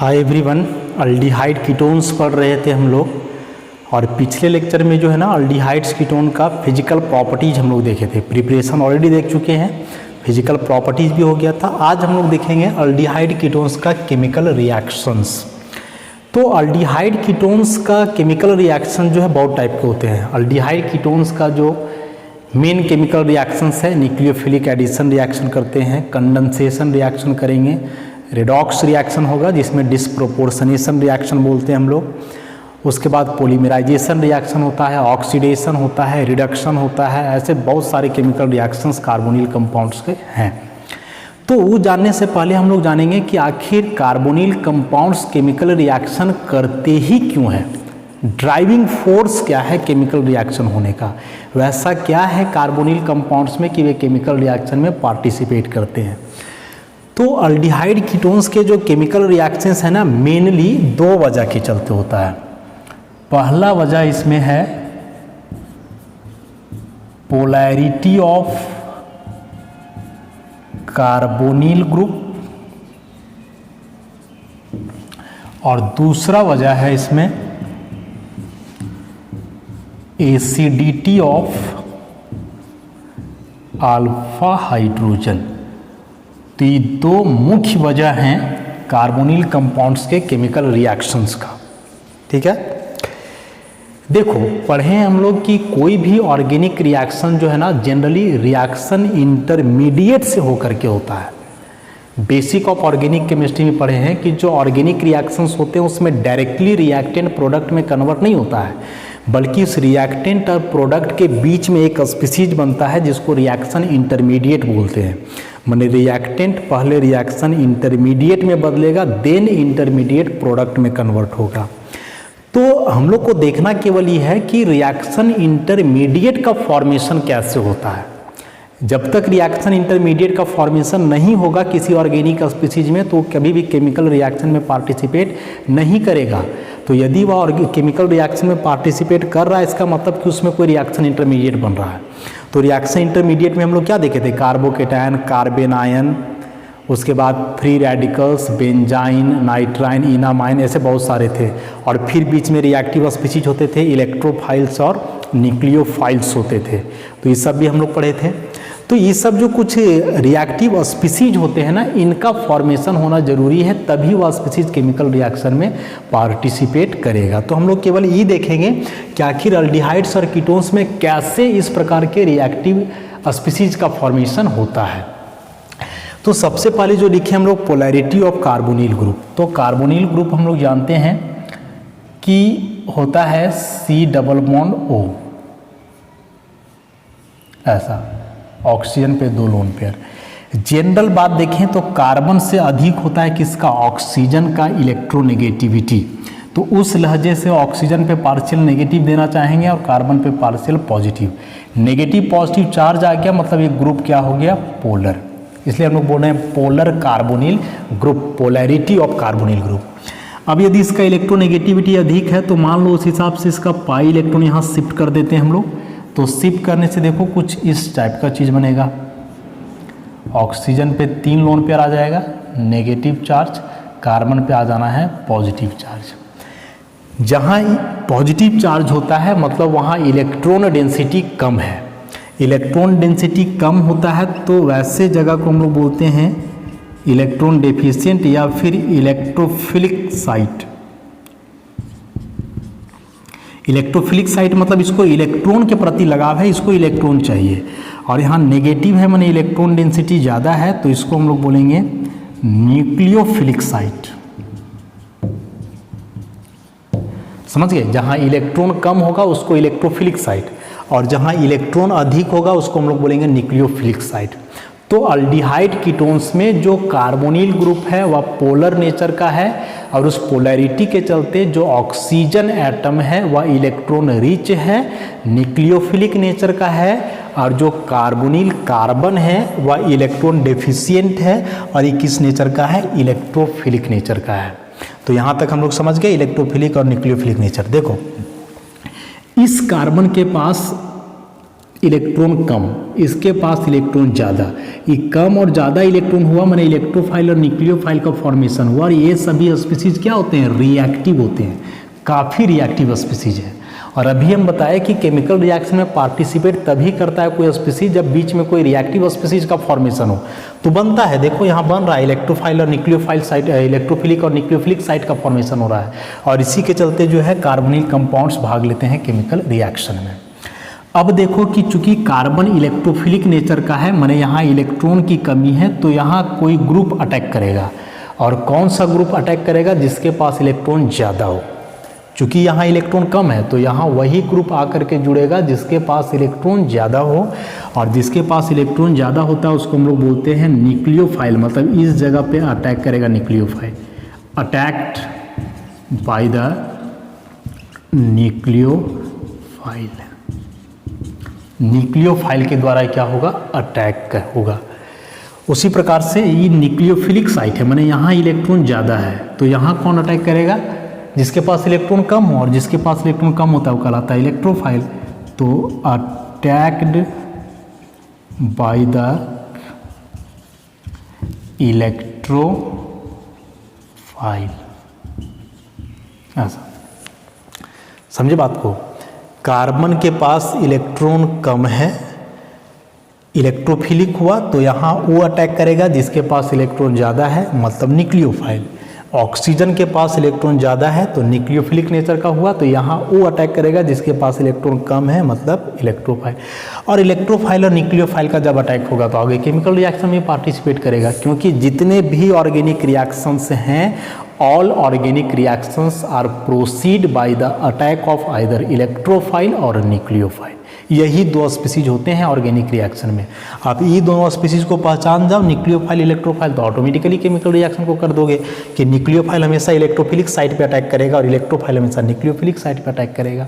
Hi everyone, aldehyde ketones पढ़ रहे थे हम लोग। और पिछले लेक्चर में जो है ना अल्डिहाइड्स कीटोन का फिजिकल प्रॉपर्टीज हम लोग देखे थे। प्रिपरेशन ऑलरेडी देख चुके हैं, फिजिकल प्रॉपर्टीज भी हो गया था। आज हम लोग देखेंगे अल्डिहाइड कीटोन्स का केमिकल रिएक्शंस। तो अल्डिहाइड कीटोन्स का केमिकल रिएक्शन जो है बहुत टाइप के होते हैं। अल्डिहाइड कीटोन्स का जो मेन केमिकल रिएक्शंस है, न्यूक्लियोफिलिक एडिशन रिएक्शन करते हैं, कंडेंसेशन रिएक्शन करेंगे, रेडॉक्स रिएक्शन होगा जिसमें डिस्प्रोपोर्शनेशन रिएक्शन बोलते हैं हम लोग। उसके बाद पॉलीमराइजेशन रिएक्शन होता है, ऑक्सीडेशन होता है, रिडक्शन होता है। ऐसे बहुत सारे केमिकल रिएक्शंस कार्बोनिल कंपाउंड्स के हैं। तो वो जानने से पहले हम लोग जानेंगे कि आखिर कार्बोनिल कंपाउंड्स केमिकल रिएक्शन करते ही क्यों हैं। ड्राइविंग फोर्स क्या है केमिकल रिएक्शन होने का, वैसा क्या है कार्बोनिल कंपाउंड्स में कि वे केमिकल रिएक्शन में पार्टिसिपेट करते हैं। तो अल्डिहाइड कीटोन्स के जो केमिकल रिएक्शंस है ना, मेनली दो वजह के चलते होता है। पहला वजह इसमें है पोलैरिटी ऑफ कार्बोनिल ग्रुप, और दूसरा वजह है इसमें एसिडिटी ऑफ अल्फा हाइड्रोजन। तो ये दो मुख्य वजह हैं कार्बोनिल कंपाउंड्स के केमिकल रिएक्शंस का। ठीक है, देखो पढ़े हम लोग कि कोई भी ऑर्गेनिक रिएक्शन जो है ना जनरली रिएक्शन इंटरमीडिएट से होकर के होता है। बेसिक ऑफ ऑर्गेनिक केमिस्ट्री में पढ़े हैं कि जो ऑर्गेनिक रिएक्शंस होते हैं उसमें डायरेक्टली रिएक्टेंट प्रोडक्ट में कन्वर्ट नहीं होता है, बल्कि उस रिएक्टेंट और प्रोडक्ट के बीच में एक स्पीसीज बनता है जिसको रिएक्शन इंटरमीडिएट बोलते हैं। माने रिएक्टेंट पहले रिएक्शन इंटरमीडिएट में बदलेगा, देन इंटरमीडिएट प्रोडक्ट में कन्वर्ट होगा। तो हम लोग को देखना केवल ये है कि रिएक्शन इंटरमीडिएट का फॉर्मेशन कैसे होता है। जब तक रिएक्शन इंटरमीडिएट का फॉर्मेशन नहीं होगा किसी ऑर्गेनिक स्पीसीज में, तो कभी भी केमिकल रिएक्शन में पार्टिसिपेट नहीं करेगा। तो यदि वह केमिकल रिएक्शन में पार्टिसिपेट कर रहा है, इसका मतलब कि उसमें कोई रिएक्शन इंटरमीडिएट बन रहा है। तो रिएक्शन इंटरमीडिएट में हम लोग क्या देखे थे, कार्बोकेटायन, कार्बन आयन, उसके बाद फ्री रेडिकल्स, बेंजाइन, नाइट्राइन, इनामाइन, ऐसे बहुत सारे थे। और फिर बीच में रिएक्टिव स्पीसीज होते थे, इलेक्ट्रोफाइल्स और न्यूक्लियोफाइल्स होते थे। तो ये सब भी हम लोग पढ़े थे। तो ये सब जो कुछ रिएक्टिव स्पीसीज होते हैं ना, इनका फॉर्मेशन होना जरूरी है, तभी वह स्पीसीज केमिकल रिएक्शन में पार्टिसिपेट करेगा। तो हम लोग केवल ये देखेंगे कि आखिर अल्डिहाइड्स और कीटोन्स में कैसे इस प्रकार के रिएक्टिव स्पीसीज का फॉर्मेशन होता है। तो सबसे पहले जो लिखे हम लोग पोलैरिटी ऑफ कार्बोनिल ग्रुप। तो कार्बोनिल ग्रुप हम लोग जानते हैं कि होता है C डबल बॉन्ड O, ऐसा ऑक्सीजन पे दो लोन पेयर। जनरल बात देखें तो कार्बन से अधिक होता है किसका, ऑक्सीजन का इलेक्ट्रोनेगेटिविटी। तो उस लहजे से ऑक्सीजन पे पार्शियल नेगेटिव देना चाहेंगे और कार्बन पे partial positive. Negative positive charge आ गया, मतलब एक ग्रुप क्या हो गया, पोलर। इसलिए हम लोग बोल रहे हैं polar carbonyl group, polarity of carbonyl group. अब यदि इसका इलेक्ट्रोनेगेटिविटी अधिक है तो मान लो उस हिसाब से इसका पाई इलेक्ट्रॉन यहाँ शिफ्ट कर देते हैं हम लोग। तो शिफ्ट करने से देखो कुछ इस टाइप का चीज़ बनेगा। ऑक्सीजन पे 3 लोन पेयर आ जाएगा नेगेटिव चार्ज, कार्बन पे आ जाना है पॉजिटिव चार्ज। जहाँ पॉजिटिव चार्ज होता है मतलब वहाँ इलेक्ट्रॉन डेंसिटी कम है। इलेक्ट्रॉन डेंसिटी कम होता है तो वैसे जगह को हम लोग बोलते हैं इलेक्ट्रॉन डेफिशिएंट या फिर इलेक्ट्रोफिलिक साइट। इलेक्ट्रोफिलिक साइट मतलब इसको इलेक्ट्रॉन के प्रति लगाव है, इसको इलेक्ट्रॉन चाहिए। और यहाँ नेगेटिव है माने इलेक्ट्रॉन डेंसिटी ज़्यादा है, तो इसको हम लोग बोलेंगे न्यूक्लियोफिलिक साइट। समझ गए, जहाँ इलेक्ट्रॉन कम होगा उसको इलेक्ट्रोफिलिक साइट, और जहाँ इलेक्ट्रॉन अधिक होगा उसको हम लोग बोलेंगे न्यूक्लियोफिलिक साइट। तो अल्डिहाइड कीटोन्स में जो कार्बोनिल ग्रुप है वह पोलर नेचर का है, और उस पोलैरिटी के चलते जो ऑक्सीजन एटम है वह इलेक्ट्रॉन रिच है, न्यूक्लियोफिलिक नेचर का है, और जो कार्बोनिल कार्बन है वह इलेक्ट्रॉन डेफिशिएंट है, और ये किस नेचर का है, इलेक्ट्रोफिलिक नेचर का है। तो यहाँ तक हम लोग समझ गए इलेक्ट्रोफिलिक और न्यूक्लियोफिलिक नेचर। देखो इस कार्बन के पास इलेक्ट्रॉन कम, इसके पास इलेक्ट्रॉन ज़्यादा। ये कम और ज़्यादा इलेक्ट्रॉन हुआ मैंने इलेक्ट्रोफाइल और न्यूक्लियोफाइल का फॉर्मेशन हुआ, और ये सभी स्पीसीज क्या होते हैं, रिएक्टिव होते हैं, काफ़ी रिएक्टिव स्पीसीज है। और अभी हम बताए कि केमिकल रिएक्शन में पार्टिसिपेट तभी करता है कोई स्पीसीज जब बीच में कोई रिएक्टिव स्पीसीज का फॉर्मेशन हो, तो बनता है। देखो यहाँ बन रहा है इलेक्ट्रोफाइल और न्यूक्लियोफाइल साइट, इलेक्ट्रोफिलिक और न्यूक्लियोफिलिक साइट का फॉर्मेशन हो रहा है, और इसी के चलते जो है कार्बोनिल कंपाउंड्स भाग लेते हैं केमिकल रिएक्शन में। अब देखो कि चूंकि कार्बन इलेक्ट्रोफिलिक नेचर का है, माने यहाँ इलेक्ट्रॉन की कमी है, तो यहाँ कोई ग्रुप अटैक करेगा, और कौन सा ग्रुप अटैक करेगा, जिसके पास इलेक्ट्रॉन ज़्यादा हो। चूंकि यहाँ इलेक्ट्रॉन कम है तो यहाँ वही ग्रुप आकर के जुड़ेगा जिसके पास इलेक्ट्रॉन ज़्यादा हो, और जिसके पास इलेक्ट्रॉन ज़्यादा होता है उसको हम लोग बोलते हैं न्यूक्लियोफाइल, मतलब इस जगह पे अटैक करेगा nucleophile, attacked by the nucleophile. Nucleophile के द्वारा क्या होगा, अटैक होगा। उसी प्रकार से ये न्यूक्लियोफिलिक साइट है, माने यहाँ इलेक्ट्रॉन ज़्यादा है, तो यहाँ कौन अटैक करेगा, जिसके पास इलेक्ट्रॉन कम हो, और जिसके पास इलेक्ट्रॉन कम होता है वो कहलाता है इलेक्ट्रोफाइल। तो अटैक्ड बाय द इलेक्ट्रोफाइल, ऐसा समझे बात को। कार्बन के पास इलेक्ट्रॉन कम है, इलेक्ट्रोफिलिक हुआ, तो यहाँ वो अटैक करेगा जिसके पास इलेक्ट्रॉन ज़्यादा है, मतलब न्यूक्लियोफाइल। ऑक्सीजन के पास इलेक्ट्रॉन ज़्यादा है तो न्यूक्लियोफिलिक नेचर का हुआ, तो यहाँ वो अटैक करेगा जिसके पास इलेक्ट्रॉन कम है, मतलब इलेक्ट्रोफाइल। और इलेक्ट्रोफाइल और न्यूक्लियोफाइल का जब अटैक होगा तो आगे केमिकल रिएक्शन में पार्टिसिपेट करेगा, क्योंकि जितने भी ऑर्गेनिक रिएक्शंस हैं, all organic reactions are proceed by the attack of either electrophile और न्यूक्लियोफाइल। यही दो स्पीसीज होते हैं ऑर्गेनिक रिएक्शन में। आप ये दोनों स्पीसीज को पहचान जाओ, न्यूक्लियोफाइल इलेक्ट्रोफाइल, तो ऑटोमेटिकली केमिकल रिएक्शन को कर दोगे कि न्यूक्लियोफाइल हमेशा इलेक्ट्रोफिलिक साइट पे अटैक करेगा और इलेक्ट्रोफाइल हमेशा न्यूक्लियोफिलिक साइट पे अटैक करेगा।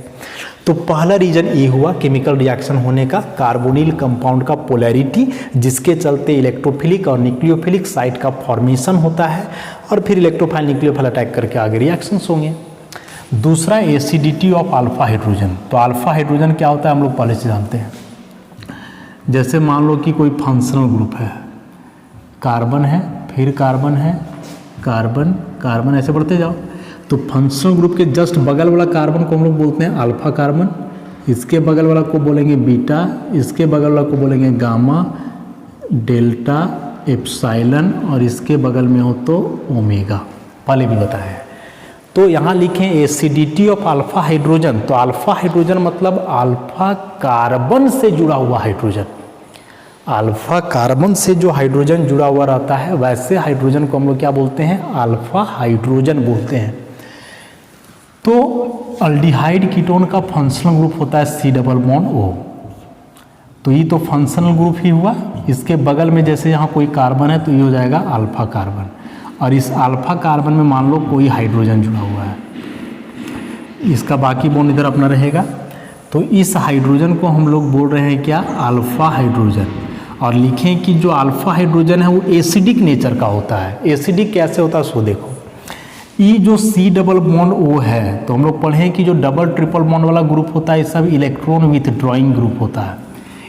तो पहला रीजन ये हुआ केमिकल रिएक्शन होने का, कार्बोनिल कंपाउंड का पोलैरिटी, जिसके चलते इलेक्ट्रोफिलिक और न्यूक्लियोफिलिक साइट का फॉर्मेशन होता है, और फिर इलेक्ट्रोफाइल न्यूक्लियोफाइल अटैक करके आगे रिएक्शंस होंगे। दूसरा एसिडिटी ऑफ अल्फा हाइड्रोजन। तो अल्फा हाइड्रोजन क्या होता है हम लोग पहले से जानते हैं। जैसे मान लो कि कोई फंक्शनल ग्रुप है, कार्बन है, फिर कार्बन है, कार्बन कार्बन, ऐसे बढ़ते जाओ, तो फंक्शनल ग्रुप के जस्ट बगल वाला कार्बन को हम लोग बोलते हैं अल्फा कार्बन, इसके बगल वाला को बोलेंगे बीटा, इसके बगल वाला को बोलेंगे गामा, डेल्टा, एप्सिलॉन, और इसके बगल में हो तो ओमेगा, पहले भी बताया है। तो यहाँ लिखें एसिडिटी ऑफ अल्फा हाइड्रोजन। तो अल्फा हाइड्रोजन मतलब अल्फा कार्बन से जुड़ा हुआ हाइड्रोजन। अल्फा कार्बन से जो हाइड्रोजन जुड़ा हुआ रहता है वैसे हाइड्रोजन को हम लोग क्या बोलते हैं, अल्फा हाइड्रोजन बोलते हैं। तो अल्डिहाइड कीटोन का फंक्शनल ग्रुप होता है C डबल बॉन्ड O। तो ये तो फंक्शनल ग्रुप ही हुआ। इसके बगल में जैसे यहाँ कोई कार्बन है तो ये हो जाएगा अल्फा कार्बन, और इस अल्फा कार्बन में मान लो कोई हाइड्रोजन जुड़ा हुआ है, इसका बाकी बॉन्ड इधर अपना रहेगा। तो इस हाइड्रोजन को हम लोग बोल रहे हैं क्या, अल्फा हाइड्रोजन। और लिखें कि जो अल्फा हाइड्रोजन है वो एसिडिक नेचर का होता है। एसिडिक कैसे होता है सो देखो, ये जो C डबल बॉन्ड O है, तो हम लोग पढ़े कि जो डबल ट्रिपल बॉन्ड वाला ग्रुप होता है ये सब इलेक्ट्रॉन विथ ड्रॉइंग ग्रुप होता है,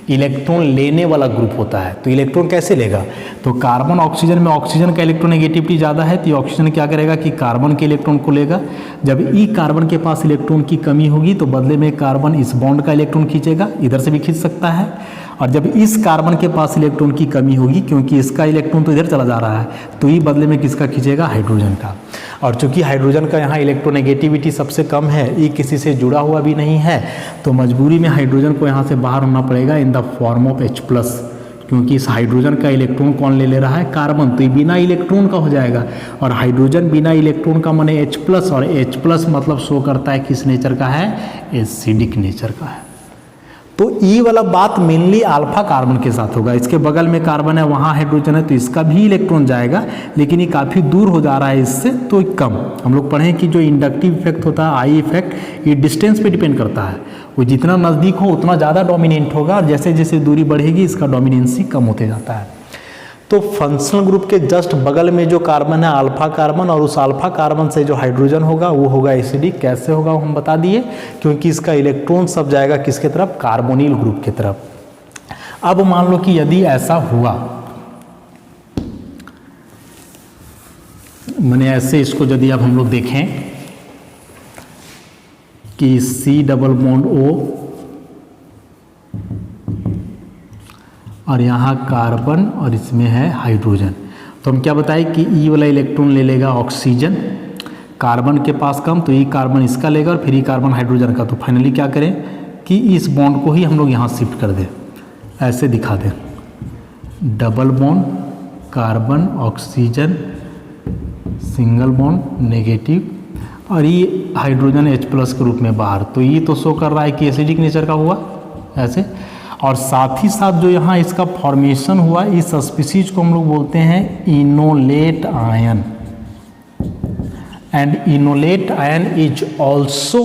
इलेक्ट्रॉन लेने वाला ग्रुप होता है। तो इलेक्ट्रॉन कैसे लेगा, तो कार्बन ऑक्सीजन में ऑक्सीजन का इलेक्ट्रोनेगेटिविटी ज़्यादा है, तो ये ऑक्सीजन क्या करेगा कि कार्बन के इलेक्ट्रॉन को लेगा। जब ई कार्बन के पास इलेक्ट्रॉन की कमी होगी तो बदले में कार्बन इस बॉन्ड का इलेक्ट्रॉन खींचेगा, इधर से भी खींच सकता है। और जब इस कार्बन के पास इलेक्ट्रॉन की कमी होगी, क्योंकि इसका इलेक्ट्रॉन तो इधर चला जा रहा है, तो ये बदले में किसका खींचेगा, हाइड्रोजन का। और चूंकि हाइड्रोजन का यहाँ इलेक्ट्रोनेगेटिविटी सबसे कम है, ये किसी से जुड़ा हुआ भी नहीं है, तो मजबूरी में हाइड्रोजन को यहाँ से बाहर होना पड़ेगा in the form of H+, क्योंकि इस हाइड्रोजन का इलेक्ट्रॉन कौन ले रहा है, कार्बन, तो ये बिना इलेक्ट्रॉन का हो जाएगा। और हाइड्रोजन बिना इलेक्ट्रॉन का माने H+, और H+ मतलब शो करता है किस नेचर का है, एसिडिक नेचर का है। तो ये वाला बात मेनली अल्फा कार्बन के साथ होगा। इसके बगल में कार्बन है, वहाँ हाइड्रोजन है, तो इसका भी इलेक्ट्रॉन जाएगा, लेकिन ये काफ़ी दूर हो जा रहा है इससे, तो कम। हम लोग पढ़ें कि जो इंडक्टिव इफेक्ट होता है, आई इफेक्ट, ये डिस्टेंस पे डिपेंड करता है। वो जितना नज़दीक हो उतना ज़्यादा डोमिनेंट होगा, और जैसे जैसे दूरी बढ़ेगी इसका डोमिनेंसी कम होते जाता है। तो फंक्शनल ग्रुप के जस्ट बगल में जो कार्बन है अल्फा कार्बन, और उस अल्फा कार्बन से जो हाइड्रोजन होगा वो होगा एसिडिक। कैसे होगा वो हम बता दिए, क्योंकि इसका इलेक्ट्रॉन सब जाएगा किसके तरफ, कार्बोनिल ग्रुप की तरफ। अब मान लो कि यदि ऐसा हुआ, मैंने ऐसे इसको यदि अब हम लोग देखें कि C डबल बॉन्ड O और यहाँ कार्बन और इसमें है हाइड्रोजन, तो हम क्या बताएं कि E वाला इलेक्ट्रॉन ले लेगा ऑक्सीजन, कार्बन के पास कम, तो E कार्बन इसका लेगा और फिर E कार्बन हाइड्रोजन का। तो फाइनली क्या करें कि इस बॉन्ड को ही हम लोग यहाँ शिफ्ट कर दें, ऐसे दिखा दें, double bond carbon oxygen single bond negative और ये हाइड्रोजन H+ के रूप में बाहर। तो ये तो शो कर रहा है कि एसिडिक नेचर का हुआ ऐसे, और साथ ही साथ जो यहाँ इसका फॉर्मेशन हुआ, इस स्पीसीज को हम लोग बोलते हैं enolate ion, and enolate ion is also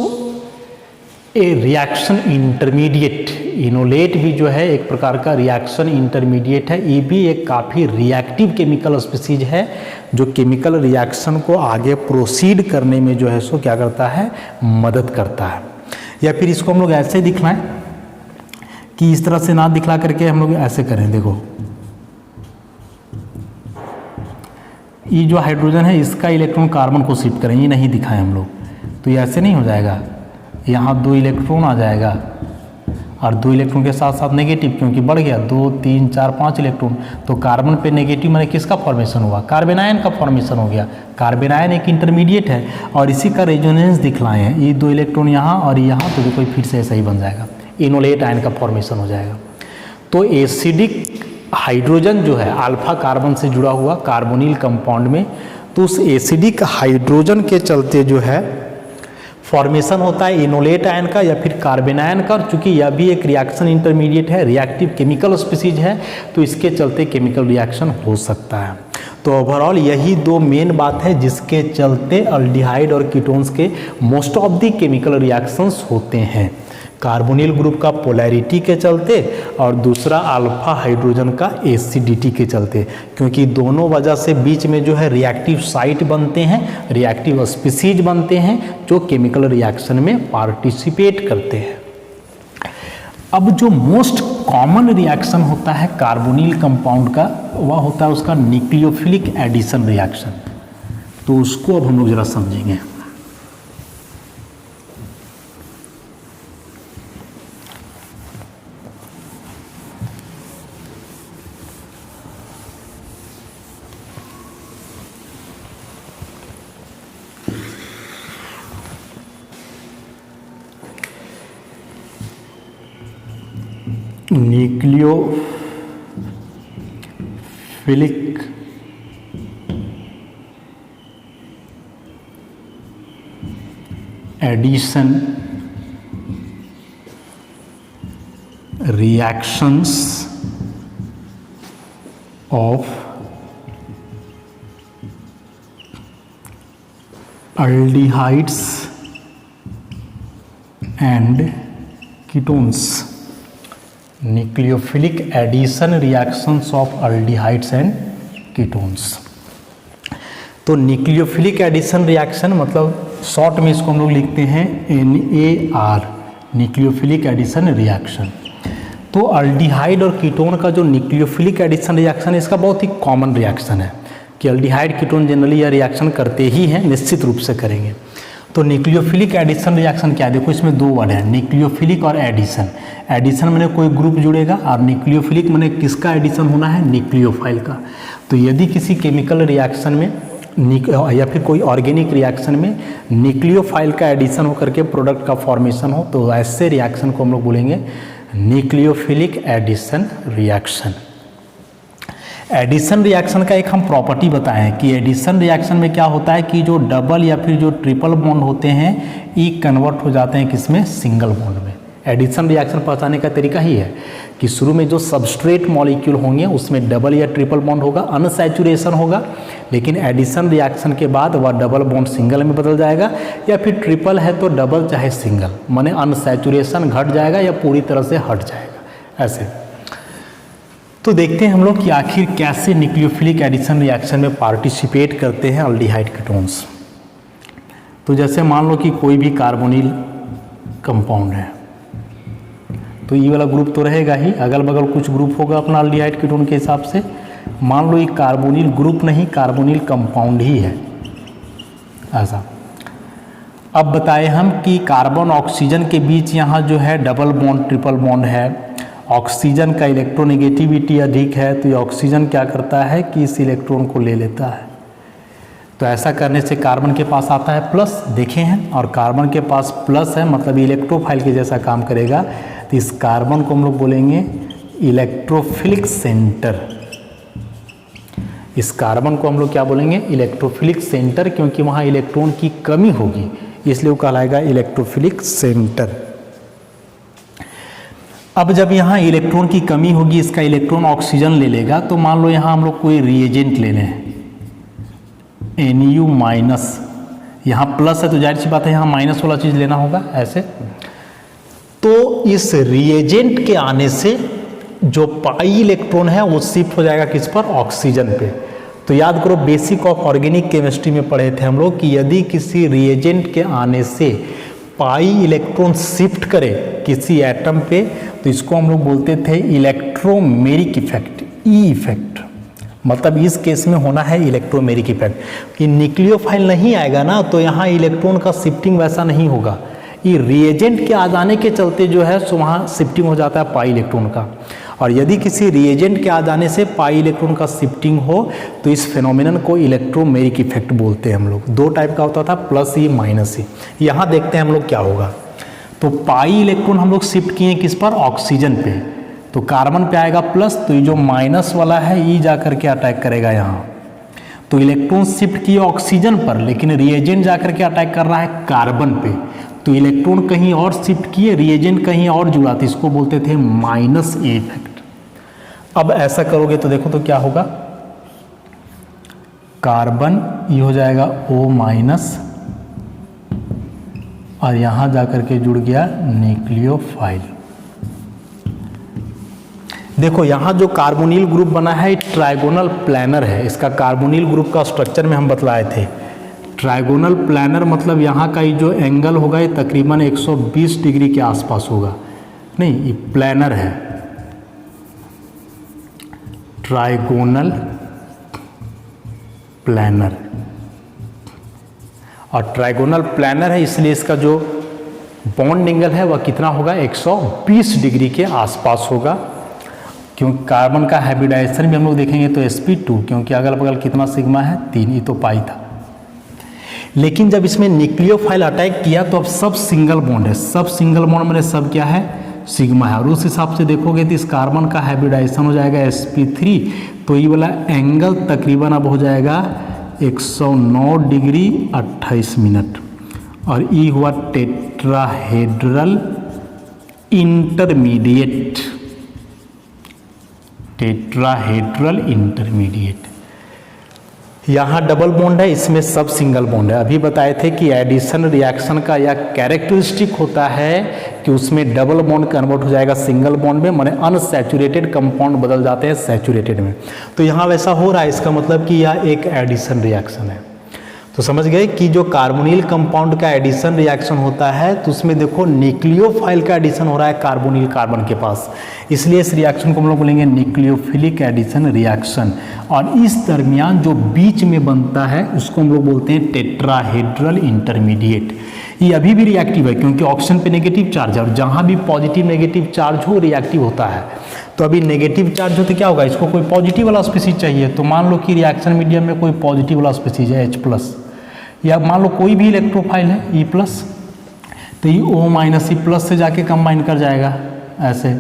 a reaction intermediate. Enolate भी जो है एक प्रकार का रिएक्शन इंटरमीडिएट है, ये भी एक काफ़ी रिएक्टिव केमिकल स्पीसीज है जो केमिकल रिएक्शन को आगे प्रोसीड करने में जो है सो क्या करता है, मदद करता है। या फिर इसको हम लोग ऐसे दिखलाएं कि इस तरह से ना दिखला करके हम लोग ऐसे करें, देखो ये जो हाइड्रोजन है इसका इलेक्ट्रॉन कार्बन को शिफ्ट करें, ये नहीं दिखाएं हम लोग, तो ये ऐसे नहीं हो जाएगा, यहाँ 2 इलेक्ट्रॉन आ जाएगा और 2 इलेक्ट्रॉन के साथ साथ नेगेटिव, क्योंकि बढ़ गया 2 3 4 5 इलेक्ट्रॉन, तो कार्बन पे नेगेटिव मैंने किसका फॉर्मेशन हुआ, कार्बन आयन का फॉर्मेशन हो गया। कार्बन आयन एक इंटरमीडिएट है और इसी का रेजोनेंस दिखलाए हैं, ये 2 इलेक्ट्रॉन यहाँ और यहाँ, तो देखो फिर से ऐसा ही बन जाएगा, इनोलेट आयन का फॉर्मेशन हो जाएगा। तो एसिडिक हाइड्रोजन जो है अल्फा कार्बन से जुड़ा हुआ कार्बोनिल कंपाउंड में, तो उस एसिडिक हाइड्रोजन के चलते जो है फॉर्मेशन होता है इनोलेट आयन का या फिर कार्बन आयन का। चूंकि यह भी एक रिएक्शन इंटरमीडिएट है, रिएक्टिव केमिकल स्पीसीज है, तो इसके चलते केमिकल रिएक्शन हो सकता है। तो ओवरऑल यही 2 मेन बात है जिसके चलते अल्डिहाइड और कीटोन्स के most of the chemical reactions होते हैं, कार्बोनिल ग्रुप का पोलैरिटी के चलते और दूसरा अल्फा हाइड्रोजन का एसिडिटी के चलते, क्योंकि दोनों वजह से बीच में जो है रिएक्टिव साइट बनते हैं, रिएक्टिव स्पीसीज बनते हैं जो केमिकल रिएक्शन में पार्टिसिपेट करते हैं। अब जो मोस्ट कॉमन रिएक्शन होता है कार्बोनिल कंपाउंड का, वह होता है उसका न्यूक्लियोफिलिक एडिशन रिएक्शन। तो उसको अब हम लोग जरा समझेंगे। Nucleophilic addition reactions of aldehydes and ketones, nucleophilic addition reactions of aldehydes and ketones. तो न्यूक्लियोफिलिक एडिशन रिएक्शन मतलब शॉर्ट में इसको हम लोग लिखते हैं NAR, न्यूक्लियोफिलिक एडिशन रिएक्शन। तो अल्डिहाइड और कीटोन का जो न्यूक्लियोफिलिक एडिशन रिएक्शन है, इसका बहुत ही कॉमन रिएक्शन है कि अल्डिहाइड कीटोन जनरली यह रिएक्शन करते ही हैं, निश्चित रूप से करेंगे। तो न्यूक्लियोफिलिक एडिशन रिएक्शन क्या है, देखो इसमें 2 वर्ड है, न्यूक्लियोफिलिक और एडिशन। एडिशन मैंने कोई ग्रुप जुड़ेगा और न्यूक्लियोफिलिक मैंने किसका एडिशन होना है, न्यूक्लियोफाइल का। तो यदि किसी केमिकल रिएक्शन में या फिर कोई ऑर्गेनिक रिएक्शन में न्यूक्लियोफाइल का एडिशन होकर के प्रोडक्ट का फॉर्मेशन हो, तो ऐसे रिएक्शन को हम लोग बोलेंगे nucleophilic addition reaction. Addition reaction का एक हम प्रॉपर्टी बताएं हैं कि एडिशन रिएक्शन में क्या होता है कि जो डबल या फिर जो ट्रिपल बॉन्ड होते हैं, ये कन्वर्ट हो जाते हैं किसमें, सिंगल बॉन्ड में। एडिशन रिएक्शन पहचानने का तरीका ही है कि शुरू में जो सबस्ट्रेट मॉलिक्यूल होंगे उसमें डबल या ट्रिपल बॉन्ड होगा, अनसैचुरेशन होगा, लेकिन एडिशन रिएक्शन के बाद वह डबल बॉन्ड सिंगल में बदल जाएगा, या फिर ट्रिपल है तो डबल चाहे सिंगल, माने अनसैचुरेशन घट जाएगा या पूरी तरह से हट जाएगा ऐसे। तो देखते हैं हम लोग कि आखिर कैसे न्यूक्लियोफिलिक एडिशन रिएक्शन में पार्टिसिपेट करते हैं अल्डिहाइड कीटोन्स। तो जैसे मान लो कि कोई भी कार्बोनिल कंपाउंड है, तो ये वाला ग्रुप तो रहेगा ही, अगल बगल कुछ ग्रुप होगा अपना एल्डिहाइड कीटोन के हिसाब से। मान लो ये कार्बोनिल ग्रुप नहीं, कार्बोनिल कंपाउंड ही है ऐसा। अब बताए हम कि कार्बन ऑक्सीजन के बीच यहाँ जो है डबल बॉन्ड ट्रिपल बॉन्ड है, ऑक्सीजन का इलेक्ट्रोनेगेटिविटी अधिक है, तो ये ऑक्सीजन क्या करता है कि इस इलेक्ट्रॉन को ले लेता है। तो ऐसा करने से कार्बन के पास आता है प्लस, देखे हैं, और कार्बन के पास प्लस है मतलब इलेक्ट्रोफाइल के जैसा काम करेगा। तो इस कार्बन को हम लोग बोलेंगे इलेक्ट्रोफिलिक सेंटर। इस कार्बन को हम लोग क्या बोलेंगे, इलेक्ट्रोफिलिक सेंटर, क्योंकि वहाँ इलेक्ट्रॉन की कमी होगी इसलिए वो कहलाएगा इलेक्ट्रोफिलिक सेंटर। अब जब यहाँ इलेक्ट्रॉन की कमी होगी, इसका इलेक्ट्रॉन ऑक्सीजन ले लेगा, तो मान लो यहाँ हम लोग कोई रिएजेंट ले लें Nu-, यहाँ प्लस है तो जाहिर सी बात है यहाँ माइनस वाला चीज़ लेना होगा ऐसे। तो इस रिएजेंट के आने से जो पाई इलेक्ट्रॉन है वो शिफ्ट हो जाएगा किस पर, ऑक्सीजन पे। तो याद करो बेसिक ऑफ ऑर्गेनिक केमिस्ट्री में पढ़े थे हम लोग कि यदि किसी रिएजेंट के आने से पाई इलेक्ट्रॉन शिफ्ट करे किसी एटम पे तो इसको हम लोग बोलते थे इलेक्ट्रोमेरिक इफेक्ट, ई इफेक्ट। मतलब इस केस में होना है इलेक्ट्रोमेरिक इफेक्ट कि न्यूक्लियोफाइल नहीं आएगा ना तो यहाँ इलेक्ट्रॉन का शिफ्टिंग वैसा नहीं होगा। ये रिएजेंट के आ जाने के चलते जो है सो वहाँ शिफ्टिंग हो जाता है पाई इलेक्ट्रॉन का। और यदि किसी रिएजेंट के आ जाने से पाई इलेक्ट्रॉन का शिफ्टिंग हो तो इस फेनोमेनन को इलेक्ट्रोमेरिक इफेक्ट बोलते हैं हम लोग। दो टाइप का होता था, प्लस ई माइनस ई। यहाँ देखते हैं हम लोग क्या होगा। तो पाई इलेक्ट्रॉन हम लोग शिफ्ट किए किस पर, ऑक्सीजन पे। तो कार्बन पे आएगा प्लस, तो ये जो माइनस वाला है ई जा करके अटैक करेगा यहाँ। तो इलेक्ट्रॉन शिफ्ट किए ऑक्सीजन पर, लेकिन रिएजेंट जा करके अटैक कर रहा है कार्बन पे। तो इलेक्ट्रॉन कहीं और शिफ्ट किए, रिएजेंट कहीं और जुड़ा, तो इसको बोलते थे माइनस ए इफेक्ट। अब ऐसा करोगे तो देखो तो क्या होगा, कार्बन ये हो जाएगा O माइनस और यहां जाकर के जुड़ गया न्यूक्लियोफाइल। देखो यहाँ जो कार्बोनिल ग्रुप बना है ट्राइगोनल प्लानर है। इसका कार्बोनिल ग्रुप का स्ट्रक्चर में हम बतलाए थे। ट्राइगोनल प्लानर मतलब यहाँ का ये जो एंगल होगा ये तकरीबन 120 डिग्री के आसपास होगा। नहीं, ये प्लानर है, ट्राइगोनल प्लानर। और ट्राइगोनल प्लानर है इसलिए इसका जो बॉन्ड एंगल है वह कितना होगा, 120 डिग्री के आसपास होगा। क्योंकि कार्बन का हाइब्रिडाइजेशन भी हम लोग देखेंगे तो sp2, क्योंकि अगल बगल कितना सिग्मा है, 3, ये तो पाई था। लेकिन जब इसमें न्यूक्लियोफाइल अटैक किया तो अब सब सिंगल बॉन्ड है। सब सिंगल बॉन्ड में सब क्या है, सिग्मा है। और उस हिसाब से देखोगे तो इस कार्बन का हाइब्रिडाइजेशन हो जाएगा sp3। तो ये वाला एंगल तकरीबन अब हो जाएगा 109 डिग्री 28 मिनट। और ये हुआ टेट्राहेड्रल इंटरमीडिएट, टेट्राहेड्रल इंटरमीडिएट। यहाँ डबल बॉन्ड है, इसमें सब सिंगल बॉन्ड है। अभी बताए थे कि एडिशन रिएक्शन का यह कैरेक्टरिस्टिक होता है कि उसमें डबल बॉन्ड कन्वर्ट हो जाएगा सिंगल बॉन्ड में, माने अनसैचुरेटेड कंपाउंड बदल जाते हैं सैचुरेटेड में। तो यहाँ वैसा हो रहा है, इसका मतलब कि यह एक एडिशन रिएक्शन है। तो समझ गए कि जो कार्बोनिल कंपाउंड का एडिशन रिएक्शन होता है तो उसमें देखो न्यूक्लियोफाइल का एडिशन हो रहा है कार्बोनिल कार्बन के पास, इसलिए इस रिएक्शन को हम लोग बोलेंगे न्यूक्लियोफिलिक एडिशन रिएक्शन। और इस दरमियान जो बीच में बनता है उसको हम लोग बोलते हैं टेट्राहेड्रल इंटरमीडिएट। ये अभी भी रिएक्टिव है क्योंकि ऑक्सीजन पे नेगेटिव चार्ज है, और जहाँ भी पॉजिटिव नेगेटिव चार्ज हो रिएक्टिव होता है। तो अभी नेगेटिव चार्ज हो तो क्या होगा, इसको कोई पॉजिटिव वाला स्पीसीज चाहिए। तो मान लो कि रिएक्शन मीडियम में कोई पॉजिटिव वाला स्पीसीज है H+, या मान लो कोई भी इलेक्ट्रोफाइल है E+, तो ये O- E+ से जाके कंबाइन कर जाएगा ऐसे।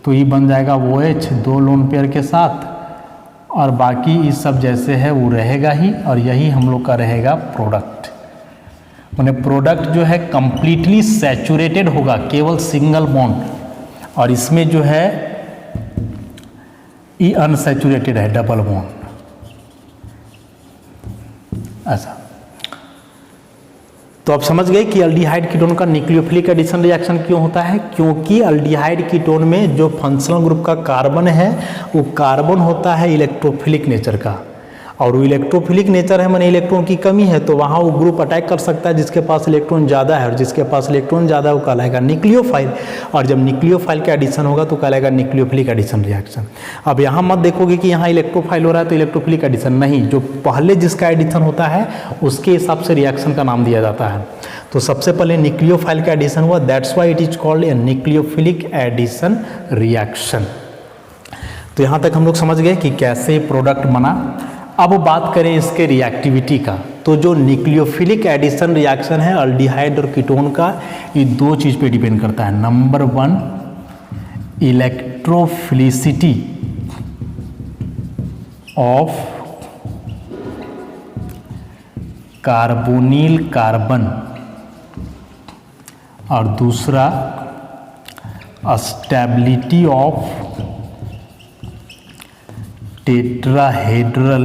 तो ये बन जाएगा OH 2 लोन पेयर के साथ, और बाकी ये सब जैसे है वो रहेगा ही, और यही हम लोग का रहेगा प्रोडक्ट। माने प्रोडक्ट जो है कंप्लीटली सैचुरेटेड होगा, केवल सिंगल बॉन्ड, और इसमें जो है ये अनसैचुरेटेड है, डबल बॉन्ड ऐसा। तो आप समझ गए कि एल्डिहाइड कीटोन का न्यूक्लियोफिलिक एडिशन रिएक्शन क्यों होता है, क्योंकि एल्डिहाइड कीटोन में जो फंक्शनल ग्रुप का कार्बन है वो कार्बन होता है इलेक्ट्रोफिलिक नेचर का, और वो इलेक्ट्रोफिलिक नेचर है, माने इलेक्ट्रॉन की कमी है, तो वहाँ वो ग्रुप अटैक कर सकता है जिसके पास इलेक्ट्रॉन ज़्यादा है, और जिसके पास इलेक्ट्रॉन ज़्यादा है वो कहलाएगा न्यूक्लियोफाइल। और जब न्यूक्लियोफाइल का एडिशन होगा तो कहलाएगा न्यूक्लियोफिलिक एडिशन रिएक्शन। अब यहाँ मत देखोगे कि यहाँ इलेक्ट्रोफाइल हो रहा है तो इलेक्ट्रोफिलिक एडिशन, नहीं, जो पहले जिसका एडिशन होता है उसके हिसाब से रिएक्शन का नाम दिया जाता है। तो सबसे पहले न्यूक्लियोफाइल का एडिशन हुआ, that's why it is called a nucleophilic addition reaction. तो यहाँ तक हम लोग समझ गए कि कैसे प्रोडक्ट बना। अब बात करें इसके रिएक्टिविटी का, तो जो न्यूक्लियोफिलिक एडिशन रिएक्शन है अल्डिहाइड और कीटोन का, ये दो चीज़ पे डिपेंड करता है। Number 1 electrophilicity of carbonyl carbon, और दूसरा स्टेबिलिटी ऑफ टेट्राहेड्रल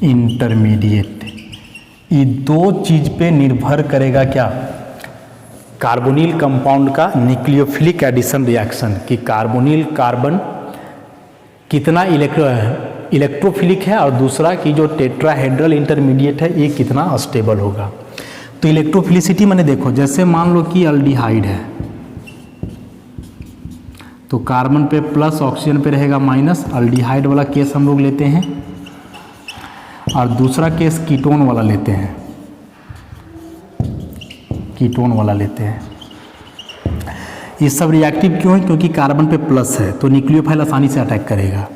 इंटरमीडिएट। ये दो चीज पे निर्भर करेगा क्या, कार्बोनिल कंपाउंड का न्यूक्लियोफिलिक एडिशन रिएक्शन, कि कार्बोनिल कार्बन कितना इलेक्ट्रोफिलिक है, और दूसरा कि जो टेट्राहेड्रल इंटरमीडिएट है ये कितना स्टेबल होगा। तो इलेक्ट्रोफिलिसिटी मैंने देखो, जैसे मान लो कि अल्डिहाइड है तो कार्बन पे प्लस, ऑक्सीजन पे रहेगा माइनस, अल्डिहाइड वाला केस हम लोग लेते हैं, और दूसरा केस कीटोन वाला लेते हैं, कीटोन वाला लेते हैं। ये सब रिएक्टिव क्यों है, क्योंकि कार्बन पे प्लस है तो न्यूक्लियोफाइल आसानी से अटैक करेगा।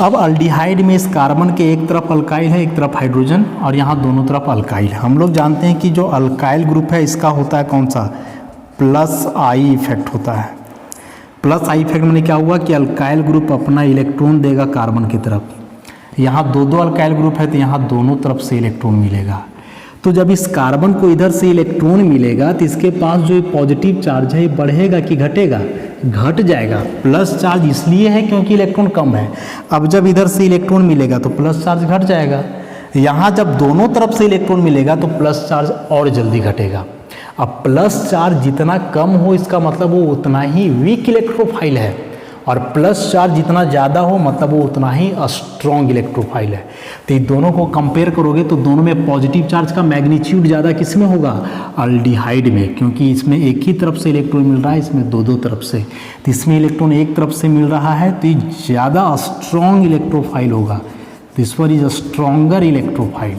अब अल्डिहाइड में इस कार्बन के एक तरफ अल्काइल है, एक तरफ हाइड्रोजन, और यहाँ दोनों तरफ अल्काइल है। हम लोग जानते हैं कि जो अल्काइल ग्रुप है इसका होता है कौन सा, प्लस आई इफेक्ट होता है। प्लस आई इफेक्ट में क्या हुआ कि अल्काइल ग्रुप अपना इलेक्ट्रॉन देगा कार्बन की तरफ। यहाँ दो अल्काइल ग्रुप है तो यहाँ दोनों तरफ से इलेक्ट्रॉन मिलेगा। तो जब इस कार्बन को इधर से इलेक्ट्रॉन मिलेगा तो इसके पास जो पॉजिटिव चार्ज है ये बढ़ेगा कि घटेगा, घट जाएगा। प्लस चार्ज इसलिए है क्योंकि इलेक्ट्रॉन कम है। अब जब इधर से इलेक्ट्रॉन मिलेगा तो प्लस चार्ज घट जाएगा। यहाँ जब दोनों तरफ से इलेक्ट्रॉन मिलेगा तो प्लस चार्ज और जल्दी घटेगा। अब प्लस चार्ज जितना कम हो इसका मतलब वो उतना ही वीक इलेक्ट्रोफाइल है, और प्लस चार्ज जितना ज़्यादा हो मतलब वो उतना ही स्ट्रॉन्ग इलेक्ट्रोफाइल है। तो इन दोनों को कंपेयर करोगे तो दोनों में पॉजिटिव चार्ज का मैग्नीट्यूड ज़्यादा किस में होगा, अल्डिहाइड में, क्योंकि इसमें एक ही तरफ से इलेक्ट्रॉन मिल रहा है, इसमें दो तरफ से। तो इसमें इलेक्ट्रॉन एक तरफ से मिल रहा है तो ये ज़्यादा स्ट्रॉन्ग इलेक्ट्रोफाइल होगा। This one is a stronger electrophile.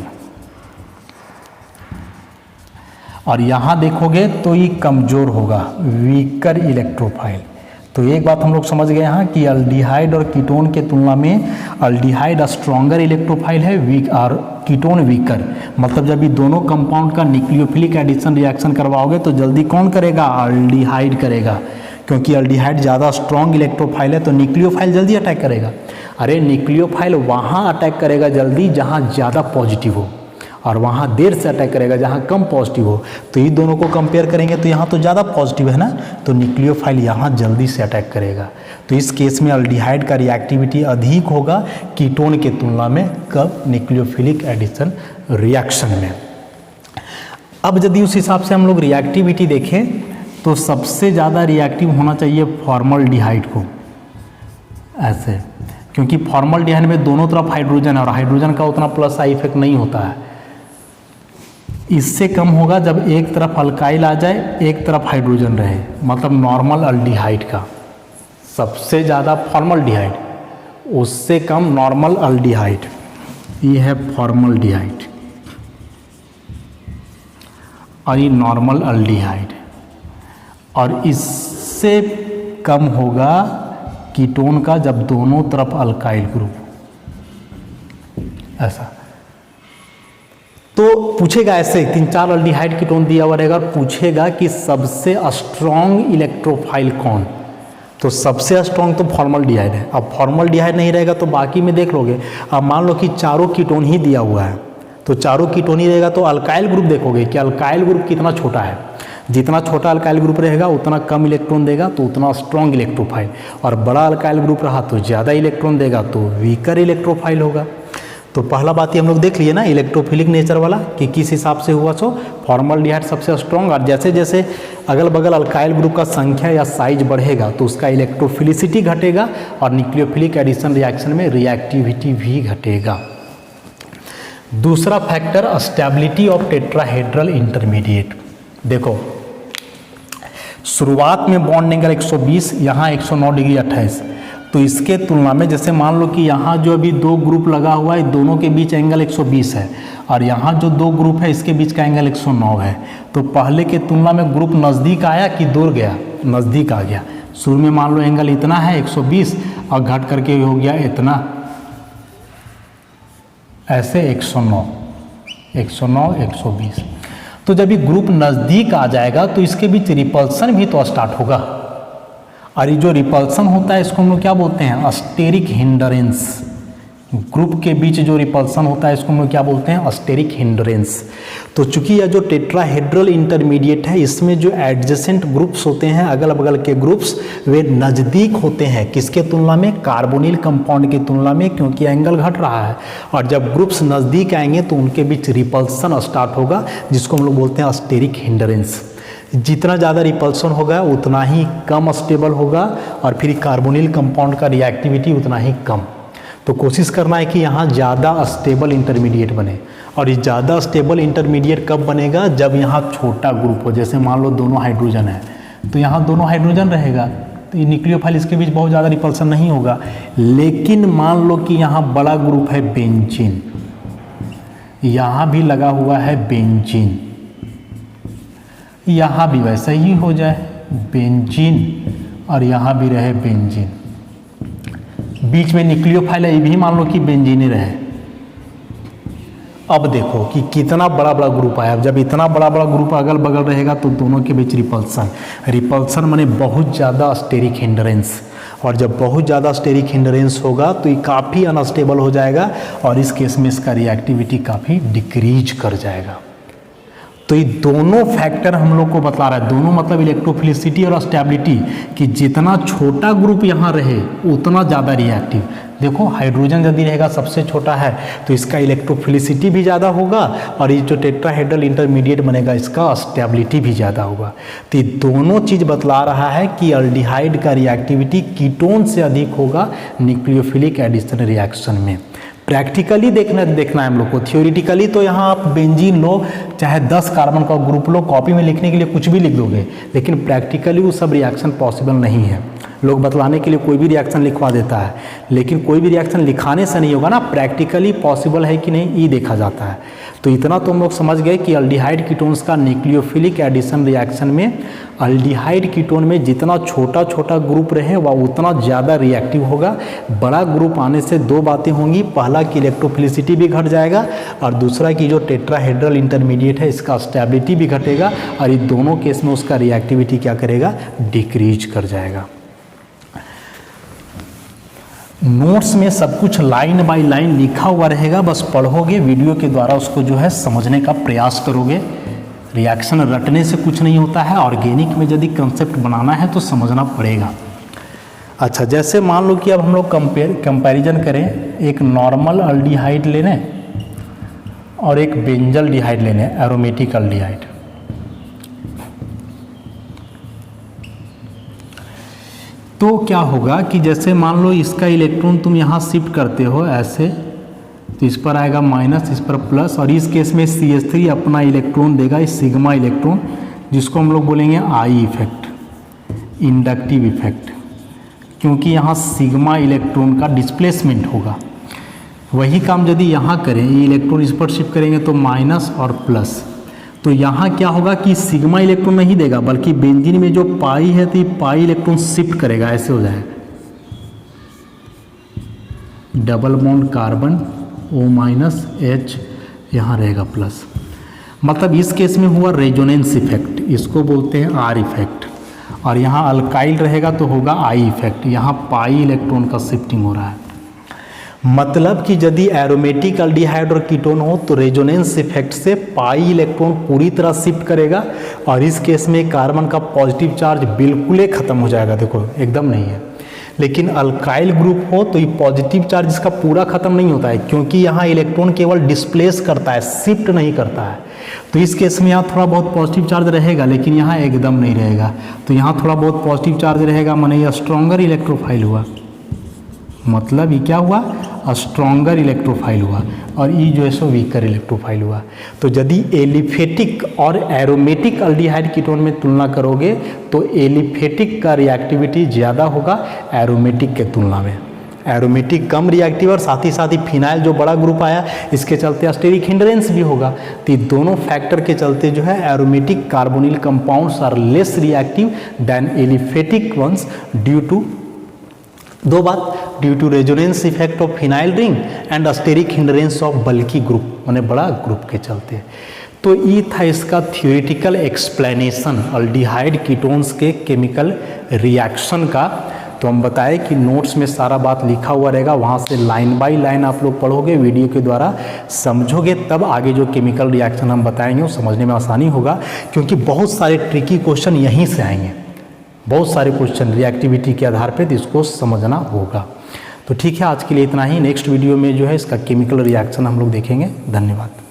और यहाँ देखोगे तो ये कमज़ोर होगा, वीकर इलेक्ट्रोफाइल। तो एक बात हम लोग समझ गए यहाँ कि अल्डिहाइड और कीटोन के तुलना में अल्डिहाइड स्ट्रॉन्गर इलेक्ट्रोफाइल है, वीक और कीटोन वीकर। मतलब जब ये दोनों कंपाउंड का न्यूक्लियोफिलिक एडिशन रिएक्शन करवाओगे तो जल्दी कौन करेगा, अल्डिहाइड करेगा, क्योंकि अल्डिहाइड ज़्यादा स्ट्रॉन्ग इलेक्ट्रोफाइल है तो न्यूक्लियोफाइल जल्दी अटैक करेगा। अरे न्यूक्लियोफाइल वहाँ अटैक करेगा जल्दी जहाँ ज़्यादा पॉजिटिव हो, और वहाँ देर से अटैक करेगा जहाँ कम पॉजिटिव हो। तो ये दोनों को कंपेयर करेंगे तो यहाँ तो ज़्यादा पॉजिटिव है ना, तो न्यूक्लियोफाइल यहाँ जल्दी से अटैक करेगा। तो इस केस में अल्डिहाइड का रिएक्टिविटी अधिक होगा कीटोन के तुलना में, कब, न्यूक्लियोफिलिक एडिशन रिएक्शन में। अब यदि उस हिसाब से हम लोग रिएक्टिविटी देखें तो सबसे ज़्यादा रिएक्टिव होना चाहिए फॉर्मल्डिहाइड को, ऐसे, क्योंकि फॉर्मल्डिहाइड में दोनों तरफ हाइड्रोजन है और हाइड्रोजन का उतना प्लस आई इफेक्ट नहीं होता है। इससे कम होगा जब एक तरफ अल्काइल आ जाए, एक तरफ हाइड्रोजन रहे, मतलब नॉर्मल अल्डिहाइड का। सबसे ज़्यादा फॉर्मल्डिहाइड, उससे कम नॉर्मल अल्डिहाइड, ये है फॉर्मल्डिहाइड, और ये नॉर्मल अल्डिहाइड। और इससे कम होगा कीटोन का जब दोनों तरफ अल्काइल ग्रुप, ऐसा। तो पूछेगा ऐसे 3-4 अल्डिहाइड कीटोन दिया हुआ रहेगा और पूछेगा कि सबसे स्ट्रॉन्ग इलेक्ट्रोफाइल कौन, तो सबसे स्ट्रॉन्ग तो फॉर्मल्डिहाइड है। अब फॉर्मल्डिहाइड नहीं रहेगा तो बाकी में देख लोगे। अब मान लो कि चारों कीटोन ही दिया हुआ है तो चारों कीटोन ही रहेगा, तो अल्काइल ग्रुप देखोगे कि अल्काइल ग्रुप कितना छोटा है। जितना छोटा अल्काइल ग्रुप रहेगा उतना कम इलेक्ट्रॉन देगा तो उतना स्ट्रॉन्ग इलेक्ट्रोफाइल, और बड़ा अल्काइल ग्रुप रहा तो ज़्यादा इलेक्ट्रॉन देगा तो वीकर इलेक्ट्रोफाइल होगा। तो पहला बात ही हम लोग देख लिए ना इलेक्ट्रोफिलिक नेचर वाला कि किस हिसाब से हुआ। सो फॉर्मल्डिहाइड सबसे स्ट्रॉन्ग, और जैसे जैसे अगल बगल अल्काइल ग्रुप का संख्या या साइज बढ़ेगा तो उसका इलेक्ट्रोफिलिसिटी घटेगा और न्यूक्लियोफिलिक एडिशन रिएक्शन में रिएक्टिविटी भी घटेगा। दूसरा factor stability of tetrahedral intermediate. देखो शुरुआत में बॉन्ड एंगल 120, यहाँ 109 डिग्री 28, तो इसके तुलना में जैसे मान लो कि यहाँ जो अभी दो ग्रुप लगा हुआ है दोनों के बीच एंगल 120 है और यहाँ जो दो ग्रुप है इसके बीच का एंगल 109 है, तो पहले के तुलना में ग्रुप नज़दीक आया कि दूर गया? नज़दीक आ गया। शुरू में मान लो एंगल इतना है 120 और घट करके हो गया इतना, ऐसे 109, 120। तो जब ये ग्रुप नज़दीक आ जाएगा तो इसके बीच रिपल्सन भी तो स्टार्ट होगा, और ये जो रिपल्सन होता है इसको हम लोग क्या बोलते हैं? अस्टेरिक हिंडरेंस। ग्रुप के बीच जो रिपल्सन होता है इसको हम लोग क्या बोलते हैं? अस्टेरिक हिंडरेंस। तो चूंकि यह जो टेट्राहेड्रल इंटरमीडिएट है इसमें जो एडजेसेंट ग्रुप्स होते हैं, अगल बगल के ग्रुप्स, वे नज़दीक होते हैं किसके तुलना में? कार्बोनिल कंपाउंड की तुलना में, क्योंकि एंगल घट रहा है। और जब ग्रुप्स नज़दीक आएंगे तो उनके बीच रिपल्सन स्टार्ट होगा, जिसको हम लोग बोलते हैं अस्टेरिक हिंडरेंस। जितना ज़्यादा रिपल्सन होगा उतना ही कम स्टेबल होगा और फिर कार्बोनिल कंपाउंड का रिएक्टिविटी उतना ही कम। तो कोशिश करना है कि यहाँ ज़्यादा स्टेबल इंटरमीडिएट बने, और ये ज़्यादा स्टेबल इंटरमीडिएट कब बनेगा? जब यहाँ छोटा ग्रुप हो। जैसे मान लो दोनों हाइड्रोजन है तो यहाँ दोनों हाइड्रोजन रहेगा तो ये न्यूक्लियोफाइल इसके बीच बहुत ज़्यादा रिपल्सन नहीं होगा। लेकिन मान लो कि यहाँ बड़ा ग्रुप है बेंजीन, यहाँ भी लगा हुआ है बेंजीन, यहाँ भी वैसा ही हो जाए बेंजीन और यहाँ भी रहे बेंजीन, बीच में न्यूक्लियोफाइल है, ये भी मान लो कि बेंजीन ही रहे। अब देखो कि कितना बड़ा बड़ा ग्रुप आया। जब इतना बड़ा बड़ा ग्रुप अगल बगल रहेगा तो दोनों के बीच रिपल्सन माने बहुत ज़्यादा स्टेरिक हिंडरेंस, और जब बहुत ज़्यादा स्टेरिक हिंडरेंस होगा तो ये काफ़ी अनस्टेबल हो जाएगा और इस केस में इसका रिएक्टिविटी काफ़ी डिक्रीज कर जाएगा। तो ये दोनों फैक्टर हम लोग को बता रहा है, दोनों मतलब इलेक्ट्रोफिलिसिटी और स्टेबिलिटी, कि जितना छोटा ग्रुप यहाँ रहे उतना ज़्यादा रिएक्टिव। देखो हाइड्रोजन यदि रहेगा सबसे छोटा है तो इसका इलेक्ट्रोफिलिसिटी भी ज़्यादा होगा और ये जो टेट्राहेड्रल इंटरमीडिएट बनेगा इसका स्टेबिलिटी भी ज़्यादा होगा। तो ये दोनों चीज़ बतला रहा है कि अल्डिहाइड का रिएक्टिविटी कीटोन से अधिक होगा न्यूक्लियोफिलिक एडिशन रिएक्शन में। प्रैक्टिकली देखना है हम लोग को। थियोरिटिकली तो यहाँ आप बेंजीन लो, चाहे 10 कार्बन का ग्रुप लो, कॉपी में लिखने के लिए कुछ भी लिख दोगे, लेकिन प्रैक्टिकली वो सब रिएक्शन पॉसिबल नहीं है। लोग बतलाने के लिए कोई भी रिएक्शन लिखवा देता है, लेकिन कोई भी रिएक्शन लिखाने से नहीं होगा ना, प्रैक्टिकली पॉसिबल है कि नहीं ये देखा जाता है। तो इतना तो हम लोग समझ गए कि अल्डिहाइड कीटोन्स का न्यूक्लियोफिलिक एडिशन रिएक्शन में अल्डिहाइड कीटोन में जितना छोटा छोटा ग्रुप रहे वह उतना ज़्यादा रिएक्टिव होगा। बड़ा ग्रुप आने से दो बातें होंगी, पहला कि इलेक्ट्रोफिलिसिटी भी घट जाएगा और दूसरा कि जो टेट्राहेड्रल इंटरमीडिएट है इसका स्टेबिलिटी भी घटेगा, और ये दोनों केस में उसका रिएक्टिविटी क्या करेगा? डिक्रीज कर जाएगा। नोट्स में सब कुछ लाइन बाय लाइन लिखा हुआ रहेगा, बस पढ़ोगे, वीडियो के द्वारा उसको जो है समझने का प्रयास करोगे। रिएक्शन रटने से कुछ नहीं होता है, ऑर्गेनिक में यदि कंसेप्ट बनाना है तो समझना पड़ेगा। अच्छा, जैसे मान लो कि अब हम लोग कंपैरिजन करें, एक नॉर्मल अल्डिहाइड लेने और एक बेंजल डिहाइड लेने, एरोमेटिक अल्डिहाइड। तो क्या होगा कि जैसे मान लो इसका इलेक्ट्रॉन तुम यहाँ शिफ्ट करते हो ऐसे, तो इस पर आएगा माइनस, इस पर प्लस, और इस केस में CH3 अपना इलेक्ट्रॉन देगा, इस सिग्मा इलेक्ट्रॉन, जिसको हम लोग बोलेंगे आई इफेक्ट, इंडक्टिव इफेक्ट, क्योंकि यहाँ सिग्मा इलेक्ट्रॉन का डिस्प्लेसमेंट होगा। वही काम यदि यहाँ करें, ये इलेक्ट्रॉन इस पर शिफ्ट करेंगे तो माइनस और प्लस, तो यहाँ क्या होगा कि सिग्मा इलेक्ट्रॉन नहीं देगा बल्कि बेंजीन में जो पाई है तो ये पाई इलेक्ट्रॉन शिफ्ट करेगा, ऐसे हो जाएगा, डबल बॉन्ड कार्बन O-H, यहाँ रहेगा प्लस। मतलब इस केस में हुआ रेजोनेंस इफेक्ट, इसको बोलते हैं R इफेक्ट, और यहाँ अल्काइल रहेगा तो होगा I इफेक्ट, यहाँ पाई इलेक्ट्रॉन का शिफ्टिंग हो रहा है। मतलब कि यदि एरोमेटिक अल्डिहाइड और कीटोन हो तो रेजोनेंस इफेक्ट से पाई इलेक्ट्रॉन पूरी तरह शिफ्ट करेगा, और इस केस में कार्बन का पॉजिटिव चार्ज बिल्कुल ही खत्म हो जाएगा। देखो एकदम नहीं है, लेकिन अल्काइल ग्रुप हो तो ये पॉजिटिव चार्ज इसका पूरा खत्म नहीं होता है, क्योंकि यहाँ इलेक्ट्रॉन केवल डिस्प्लेस करता है, शिफ्ट नहीं करता है। तो इस केस में यहाँ थोड़ा बहुत पॉजिटिव चार्ज रहेगा, लेकिन यहाँ एकदम नहीं रहेगा। तो यहाँ थोड़ा बहुत पॉजिटिव चार्ज रहेगा, माने ये स्ट्रॉन्गर इलेक्ट्रोफाइल हुआ, मतलब ये क्या हुआ, स्ट्रॉन्गर इलेक्ट्रोफाइल हुआ, और ये जो है सो वीकर इलेक्ट्रोफाइल हुआ। तो यदि एलिफेटिक और एरोमेटिक अल्डिहाइड कीटोन में तुलना करोगे तो एलिफेटिक का रिएक्टिविटी ज़्यादा होगा एरोमेटिक के तुलना में। एरोमेटिक कम रिएक्टिव, और साथ ही फिनाइल जो बड़ा ग्रुप आया इसके चलते स्टेरिक हिंड्रेंस भी होगा। तो ये दोनों फैक्टर के चलते जो है aromatic carbonyl compounds are less reactive than aliphatic ones due to दो बात, due to resonance effect of phenyl ring and steric hindrance of bulky group, माने बड़ा ग्रुप के चलते। तो ये था इसका थियोरेटिकल एक्सप्लेनेशन अल्डिहाइड कीटोन्स के केमिकल रिएक्शन का। तो हम बताए कि नोट्स में सारा बात लिखा हुआ रहेगा, वहाँ से लाइन बाय लाइन आप लोग पढ़ोगे, वीडियो के द्वारा समझोगे, तब आगे जो केमिकल रिएक्शन हम बताएंगे वो समझने में आसानी होगा, क्योंकि बहुत सारे ट्रिकी क्वेश्चन यहीं से आएंगे, बहुत सारे क्वेश्चन रिएक्टिविटी के आधार पे, तो इसको समझना होगा। तो ठीक है, आज के लिए इतना ही। नेक्स्ट वीडियो में जो है इसका केमिकल रिएक्शन हम लोग देखेंगे। धन्यवाद।